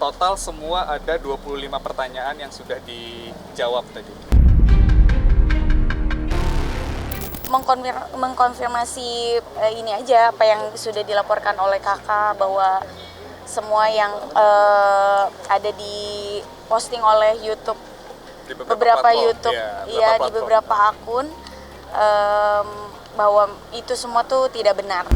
Total semua ada 25 pertanyaan yang sudah dijawab tadi. Mengkonfirmasi ini aja apa yang sudah dilaporkan oleh kakak, bahwa semua yang ada di posting oleh YouTube, Di beberapa platform, YouTube, ya, di beberapa akun, bahwa itu semua tuh tidak benar.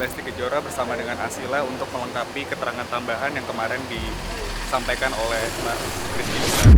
Lesti Kejora bersama dengan Asila untuk melengkapi keterangan tambahan yang kemarin disampaikan oleh Mas Rizky Bilar.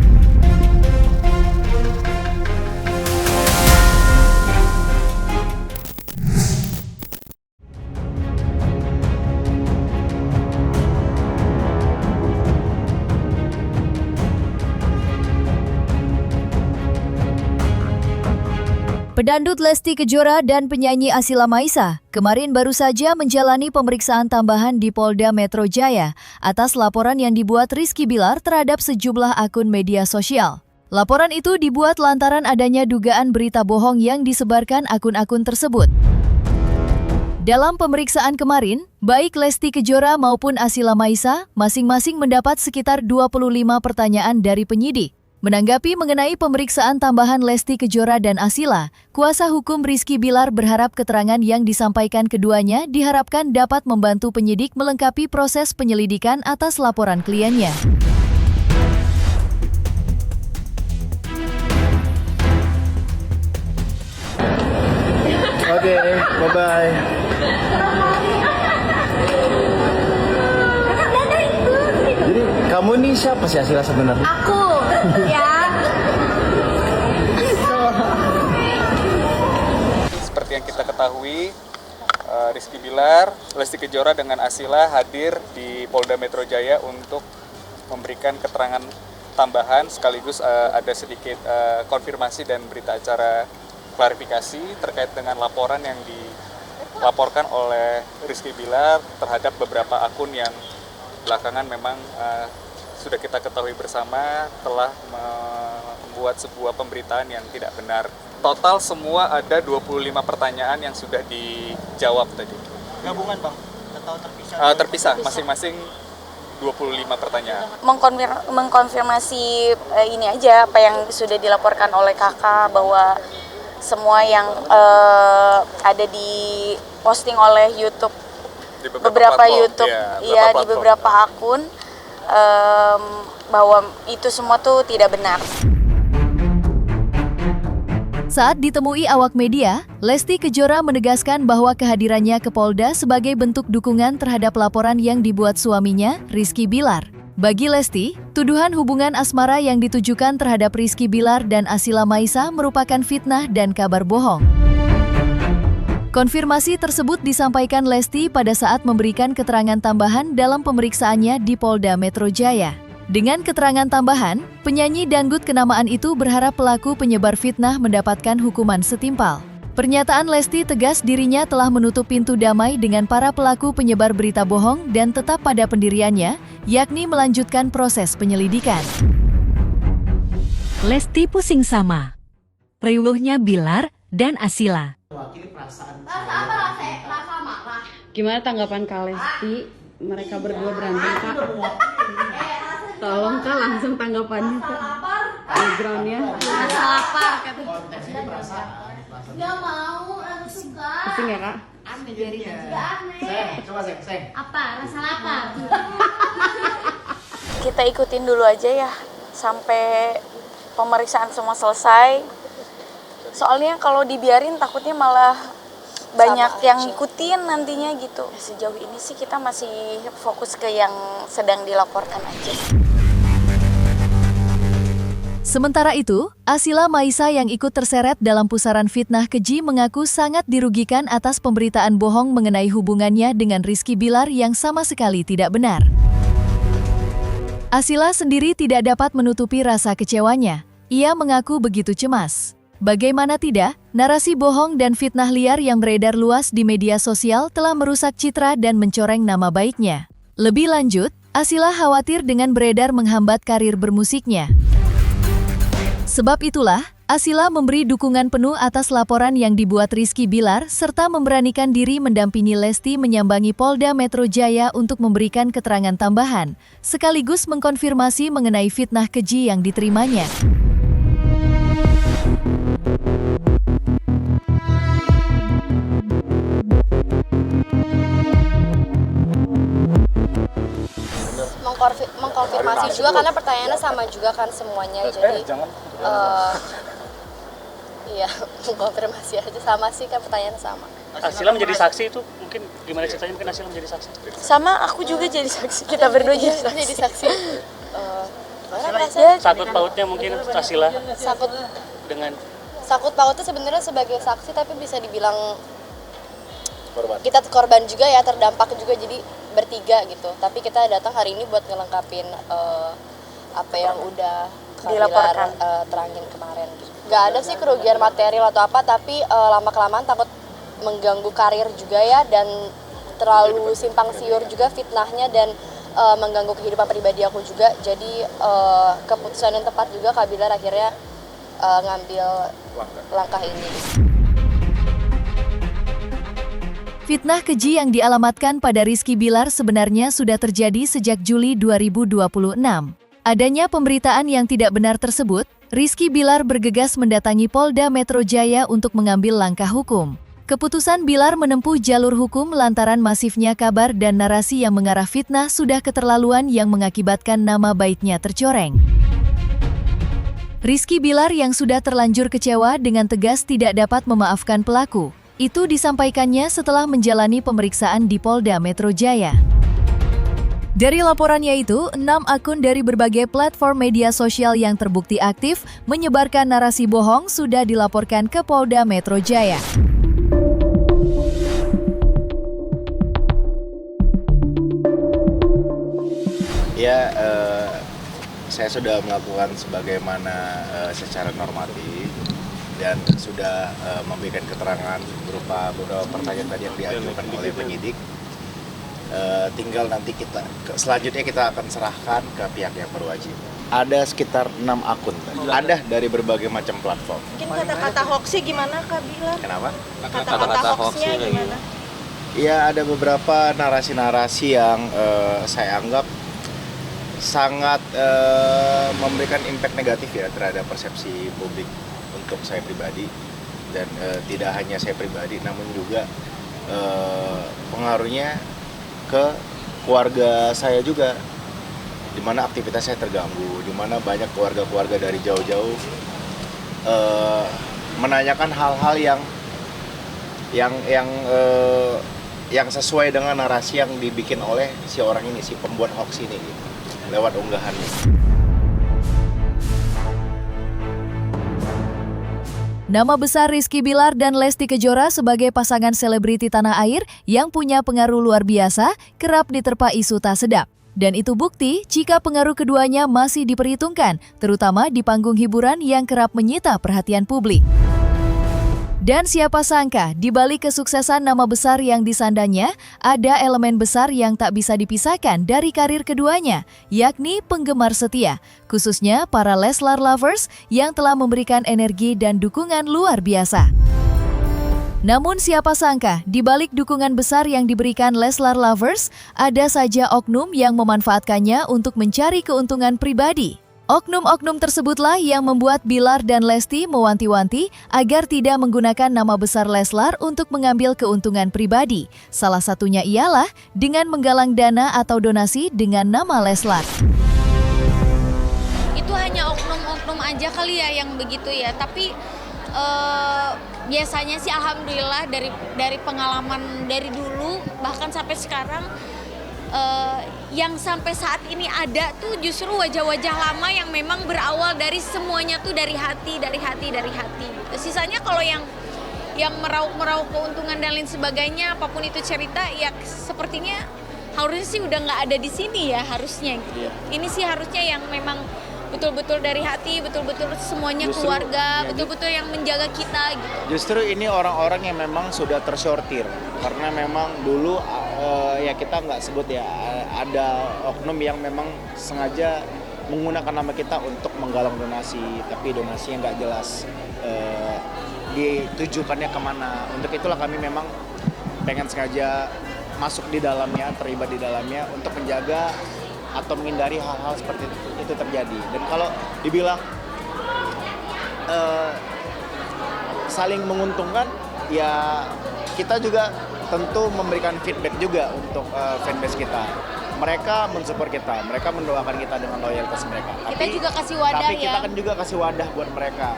Pedangdut Lesti Kejora dan penyanyi Asila Maisa kemarin baru saja menjalani pemeriksaan tambahan di Polda Metro Jaya atas laporan yang dibuat Rizky Bilar terhadap sejumlah akun media sosial. Laporan itu dibuat lantaran adanya dugaan berita bohong yang disebarkan akun-akun tersebut. Dalam pemeriksaan kemarin, baik Lesti Kejora maupun Asila Maisa masing-masing mendapat sekitar 25 pertanyaan dari penyidik. Menanggapi mengenai pemeriksaan tambahan Lesti Kejora dan Asila, kuasa hukum Rizky Bilar berharap keterangan yang disampaikan keduanya diharapkan dapat membantu penyidik melengkapi proses penyelidikan atas laporan kliennya. Oke, bye-bye. Jadi kamu nih siapa sih Asila sebenarnya? Aku, ya. Seperti yang kita ketahui, Rizky Bilar, Lesti Kejora dengan Asila hadir di Polda Metro Jaya untuk memberikan keterangan tambahan sekaligus ada sedikit konfirmasi dan berita acara klarifikasi terkait dengan laporan yang dilaporkan oleh Rizky Bilar terhadap beberapa akun yang belakangan memang sudah kita ketahui bersama telah membuat sebuah pemberitaan yang tidak benar. Total semua ada 25 pertanyaan yang sudah dijawab tadi. Gabungan bang? Atau terpisah? Terpisah, masing-masing 25 pertanyaan. Mengkonfirmasi ini aja apa yang sudah dilaporkan oleh kakak, bahwa semua yang ada di posting oleh YouTube, Di beberapa platform, YouTube, ya, di beberapa akun, bahwa itu semua tuh tidak benar. Saat ditemui awak media, Lesti Kejora menegaskan bahwa kehadirannya ke Polda sebagai bentuk dukungan terhadap laporan yang dibuat suaminya, Rizky Bilar. Bagi Lesti, tuduhan hubungan asmara yang ditujukan terhadap Rizky Bilar dan Asila Maisa merupakan fitnah dan kabar bohong. Konfirmasi tersebut disampaikan Lesti pada saat memberikan keterangan tambahan dalam pemeriksaannya di Polda Metro Jaya. Dengan keterangan tambahan, penyanyi dangdut kenamaan itu berharap pelaku penyebar fitnah mendapatkan hukuman setimpal. Pernyataan Lesti tegas dirinya telah menutup pintu damai dengan para pelaku penyebar berita bohong dan tetap pada pendiriannya, yakni melanjutkan proses penyelidikan. Lesti pusing sama riuhnya Bilar dan Asila. Gimana tanggapan Kak Lesti? Mereka berdua berantem, Kak. Tolong Kak langsung tanggapannya, Kak. Backgroundnya. Rasa lapar, kata. Gak mau, aku suka. Pusing ya, Kak? Aneh jadi aneh. Coba seng. Apa? Rasa lapar. Kita ikutin dulu aja ya sampai pemeriksaan semua selesai. Soalnya kalau dibiarin takutnya malah banyak yang ngikutin nantinya gitu. Sejauh ini sih kita masih fokus ke yang sedang dilaporkan aja. Sementara itu, Asila Maisa yang ikut terseret dalam pusaran fitnah keji mengaku sangat dirugikan atas pemberitaan bohong mengenai hubungannya dengan Rizky Bilar yang sama sekali tidak benar. Asila sendiri tidak dapat menutupi rasa kecewanya. Ia mengaku begitu cemas. Bagaimana tidak, narasi bohong dan fitnah liar yang beredar luas di media sosial telah merusak citra dan mencoreng nama baiknya. Lebih lanjut, Asila khawatir dengan beredar menghambat karir bermusiknya. Sebab itulah, Asila memberi dukungan penuh atas laporan yang dibuat Rizky Bilar serta memberanikan diri mendampingi Lesti menyambangi Polda Metro Jaya untuk memberikan keterangan tambahan, sekaligus mengkonfirmasi mengenai fitnah keji yang diterimanya. Mengkonfirmasi juga karena pertanyaannya sama juga kan semuanya, jadi iya mengkonfirmasi aja sama sih kan pertanyaannya sama. Asila menjadi saksi itu mungkin gimana ceritanya, mungkin Asila menjadi saksi? Sama aku juga jadi saksi, kita berdua jadi saksi. Jadi saksi. Sakut pautnya mungkin Asila Sakut pautnya sebenarnya sebagai saksi, tapi bisa dibilang kita korban juga ya, terdampak juga, jadi bertiga gitu. Tapi kita datang hari ini buat ngelengkapin apa yang udah dilaporkan terangin kemarin gitu. Gak ada sih kerugian material atau apa, tapi lama-kelamaan takut mengganggu karir juga ya, dan terlalu simpang siur juga fitnahnya, dan mengganggu kehidupan pribadi aku juga. Jadi keputusan yang tepat juga Kak Bilar akhirnya ngambil langkah ini. Fitnah keji yang dialamatkan pada Rizky Bilar sebenarnya sudah terjadi sejak Juli 2026. Adanya pemberitaan yang tidak benar tersebut, Rizky Bilar bergegas mendatangi Polda Metro Jaya untuk mengambil langkah hukum. Keputusan Bilar menempuh jalur hukum lantaran masifnya kabar dan narasi yang mengarah fitnah sudah keterlaluan yang mengakibatkan nama baiknya tercoreng. Rizky Bilar yang sudah terlanjur kecewa dengan tegas tidak dapat memaafkan pelaku. Itu disampaikannya setelah menjalani pemeriksaan di Polda Metro Jaya. Dari laporannya itu, 6 akun dari berbagai platform media sosial yang terbukti aktif menyebarkan narasi bohong sudah dilaporkan ke Polda Metro Jaya. Ya, saya sudah melakukan sebagaimana secara normatif dan sudah memberikan keterangan berupa beberapa pertanyaan tadi yang diajukan oleh penyidik. Tinggal nanti selanjutnya kita akan serahkan ke pihak yang berwajib. Ada sekitar 6 akun, ada dari berbagai macam platform. Mungkin kata-kata hoaxnya gimana Kak Bilar? Kenapa? Kata-kata hoaxnya gimana? Ya, ada beberapa narasi-narasi yang saya anggap sangat memberikan impact negatif ya terhadap persepsi publik untuk saya pribadi, dan tidak hanya saya pribadi namun juga pengaruhnya ke keluarga saya juga, di mana aktivitas saya terganggu, di mana banyak keluarga-keluarga dari jauh-jauh menanyakan hal-hal yang sesuai dengan narasi yang dibikin oleh si orang ini, si pembuat hoax ini gitu, lewat unggahannya. Nama besar Rizky Bilar dan Lesti Kejora sebagai pasangan selebriti tanah air yang punya pengaruh luar biasa kerap diterpa isu tak sedap. Dan itu bukti jika pengaruh keduanya masih diperhitungkan, terutama di panggung hiburan yang kerap menyita perhatian publik. Dan siapa sangka, di balik kesuksesan nama besar yang disandanya, ada elemen besar yang tak bisa dipisahkan dari karir keduanya, yakni penggemar setia, khususnya para Leslar lovers yang telah memberikan energi dan dukungan luar biasa. Namun siapa sangka, di balik dukungan besar yang diberikan Leslar lovers, ada saja oknum yang memanfaatkannya untuk mencari keuntungan pribadi. Oknum-oknum tersebutlah yang membuat Bilar dan Lesti mewanti-wanti agar tidak menggunakan nama besar Leslar untuk mengambil keuntungan pribadi. Salah satunya ialah dengan menggalang dana atau donasi dengan nama Leslar. Itu hanya oknum-oknum aja kali ya yang begitu ya, tapi biasanya sih alhamdulillah dari pengalaman dari dulu bahkan sampai sekarang, yang sampai saat ini ada tuh justru wajah-wajah lama yang memang berawal dari semuanya tuh dari hati. Sisanya kalau yang meraup keuntungan dan lain sebagainya, apapun itu cerita, ya sepertinya harusnya sih udah nggak ada di sini ya harusnya. Gitu. Ini sih harusnya yang memang betul-betul dari hati, betul-betul semuanya justru, keluarga, betul-betul yang menjaga kita gitu. Justru ini orang-orang yang memang sudah tersortir, karena memang dulu ya kita nggak sebut ya, ada oknum yang memang sengaja menggunakan nama kita untuk menggalang donasi, tapi donasinya nggak jelas ditujukannya kemana. Untuk itulah kami memang pengen sengaja masuk di dalamnya, terlibat di dalamnya untuk menjaga atau menghindari hal-hal seperti itu terjadi. Dan kalau dibilang saling menguntungkan, ya kita juga tentu memberikan feedback juga untuk fanbase kita. Mereka mensupport kita, mereka mendoakan kita dengan loyalitas mereka. Kita juga kasih wadah tapi kita ya. kan juga kasih wadah buat mereka.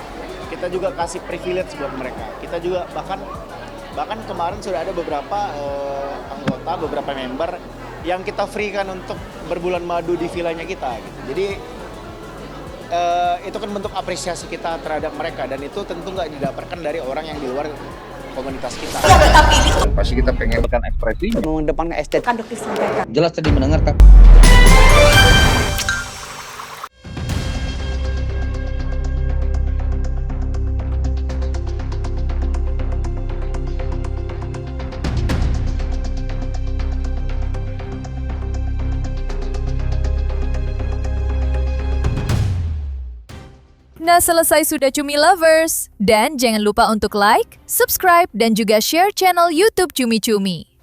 Kita juga kasih privilege buat mereka. Kita juga bahkan kemarin sudah ada beberapa anggota, beberapa member yang kita free kan untuk berbulan madu di villanya kita gitu. Jadi itu kan bentuk apresiasi kita terhadap mereka, dan itu tentu nggak didapatkan dari orang yang di luar komunitas kita. Pasti kita pengen tekan ekspresi, mengedepankan estetika. jelas tadi mendengarkan. Nah, selesai sudah Cumi Lovers. Dan jangan lupa untuk like, subscribe, dan juga share channel YouTube Cumi Cumi.